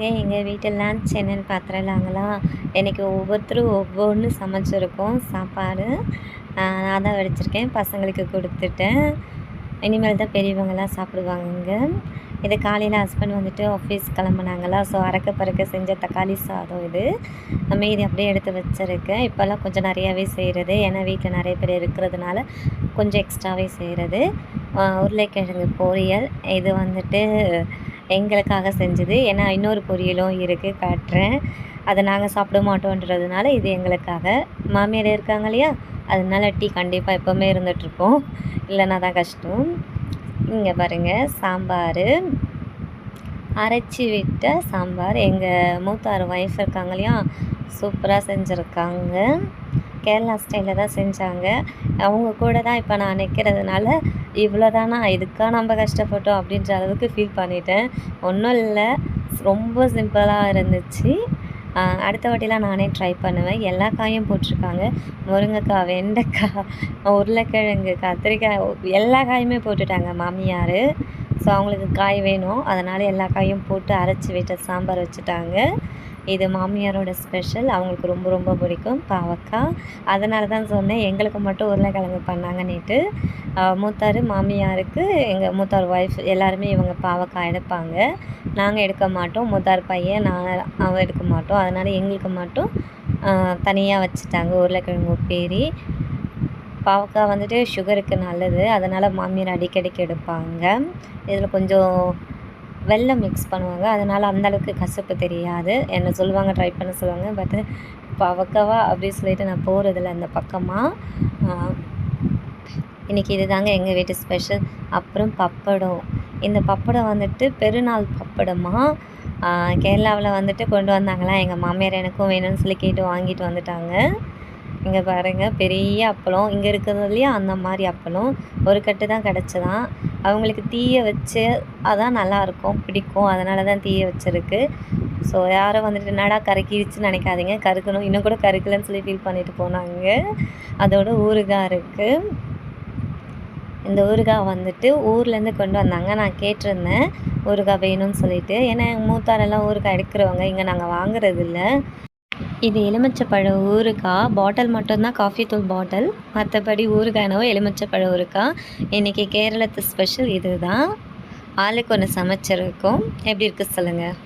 வாங்க எங்கள் வீட்டு லன்ச் என்னென்னு பார்த்துடலாங்களா. இன்றைக்கி ஒவ்வொருத்தரும் ஒவ்வொன்று சமைச்சிருக்கோம். சாப்பாடு நான் தான் வடிச்சிருக்கேன், பசங்களுக்கு கொடுத்துட்டேன். இனிமேல் தான் பெரியவங்களாம் சாப்பிடுவாங்கங்க. இது காலையில் ஹஸ்பண்ட் வந்துட்டு ஆஃபீஸ் கிளம்புனாங்களா, ஸோ அறக்க பறக்க செஞ்ச தக்காளி சாதம் இது. மீதி அப்படியே எடுத்து வச்சுருக்கேன். இப்போல்லாம் கொஞ்சம் நிறையாவே செய்கிறது, ஏன்னா வீட்டில் நிறைய பேர் இருக்கிறதுனால கொஞ்சம் எக்ஸ்ட்ராவே செய்கிறது. உருளைக்கிழங்கு பொரியல் இது வந்துட்டு எங்களுக்காக செஞ்சது. ஏன்னா இன்னொரு பொரியலும் இருக்குது, காட்டுறேன். அதை நாங்கள் சாப்பிட மாட்டோன்றதுனால இது எங்களுக்காக. மாமியார் இருக்காங்க இல்லையா, அதனால டீ கண்டிப்பாக எப்போவுமே இருந்துகிட்ருப்போம், இல்லைன்னா தான் கஷ்டம். இங்கே பாருங்கள், சாம்பார், அரைச்சி விட்ட சாம்பார். எங்கள் மூத்தார் ஒய்ஃப் இருக்காங்க இல்லையா, சூப்பராக செஞ்சுருக்காங்க. கேரளா ஸ்டைலில் தான் செஞ்சாங்க. அவங்க கூட தான் இப்போ நான் நிற்கிறதுனால இவ்வளோ தானா, இதுக்காக நம்ம கஷ்டப்பட்டோம் அப்படின்ற அளவுக்கு ஃபீல் பண்ணிட்டேன். ஒன்றும் இல்லை, ரொம்ப சிம்பிளாக இருந்துச்சு. அடுத்த வாட்டிலாம் நானே ட்ரை பண்ணுவேன். எல்லா காயும் போட்டிருக்காங்க, முருங்கைக்காய், வெண்டைக்காய், உருளைக்கிழங்கு, கத்திரிக்காய், எல்லா காயுமே போட்டுட்டாங்க மாமியார். ஸோ அவங்களுக்கு காய் வேணும், அதனால் எல்லா காயும் போட்டு அரைச்சி விட்ட சாம்பார் வச்சுட்டாங்க. இது மாமியாரோட ஸ்பெஷல், அவங்களுக்கு ரொம்ப ரொம்ப பிடிக்கும் பாவக்காய். அதனால தான் சொன்னேன் எங்களுக்கு மட்டும் உருளைக்கிழங்கு பண்ணாங்கன்னுட்டு. மூத்தார் மாமியாருக்கு, எங்கள் மூத்தார் ஒய்ஃப் எல்லாருமே இவங்க பாவக்காய் எடுப்பாங்க, நாங்கள் எடுக்க மாட்டோம். மூத்தார் பையன் அவன் எடுக்க மாட்டோம், அதனால் எங்களுக்கு மட்டும் தனியாக வச்சுட்டாங்க உருளைக்கிழங்கு உப்பேரி. பாவக்காய் வந்துட்டு சுகருக்கு நல்லது, அதனால் மாமியார் அடிக்கடிக்கு எடுப்பாங்க. இதில் கொஞ்சம் வெல்லம் மிக்ஸ் பண்ணுவாங்க, அதனால் அந்தளவுக்கு கசப்பு தெரியாது. என்ன சொல்லுவாங்க, ட்ரை பண்ண சொல்லுவாங்க. பட்டு பாவக்காவா அப்படின்னு சொல்லிட்டு நான் போகிறதில்ல அந்த பக்கமாக. இன்றைக்கி இது தாங்க எங்கள் வீட்டு ஸ்பெஷல். அப்புறம் பப்படம். இந்த பப்படம் வந்துட்டு பெருநாள் பப்படமாக கேரளாவில் வந்துட்டு கொண்டு வந்தாங்களா, எங்கள் மாமியார் எனக்கும் வேணும்னு சொல்லி கேட்டு வாங்கிட்டு வந்துட்டாங்க. இங்கே பாருங்கள், பெரிய அப்பளம். இங்கே இருக்கிறது இல்லையா, அந்த மாதிரி அப்பளம் ஒரு கட்டு தான் கிடச்சிதான். அவங்களுக்கு தீயை வச்சு அதான் நல்லாயிருக்கும், பிடிக்கும், அதனால தான் தீயை வச்சுருக்கு. ஸோ யாரும் வந்துட்டு என்னடா கருக்கிடுச்சுன்னு நினைக்காதீங்க, கருக்கணும், இன்னும் கூட கருக்கலைன்னு சொல்லி ஃபீல் பண்ணிட்டு போனாங்க. அதோட ஊறுகாய் இருக்குது. இந்த ஊறுகாய் வந்துட்டு ஊர்லேருந்து கொண்டு வந்தாங்க. நான் கேட்டிருந்தேன் ஊறுகாய் வேணும்னு சொல்லிட்டு, ஏன்னா எங்கள் மூத்தாரெல்லாம் ஊறுகாய் எடுக்கிறவங்க, இங்கே நாங்கள் வாங்குறதில்ல. இது எலுமிச்சப்பழ ஊறுகாய். பாட்டில் மட்டும்தான் காஃபி தூள் பாட்டில், மற்றபடி ஊறுகாய்னவோ எலுமிச்சப்பழ ஊறுகாய். இன்றைக்கி கேரளத்து ஸ்பெஷல் இது தான். ஆளுக்கு ஒன்று சமைச்சிருக்கோம். எப்படி இருக்குது சொல்லுங்கள்.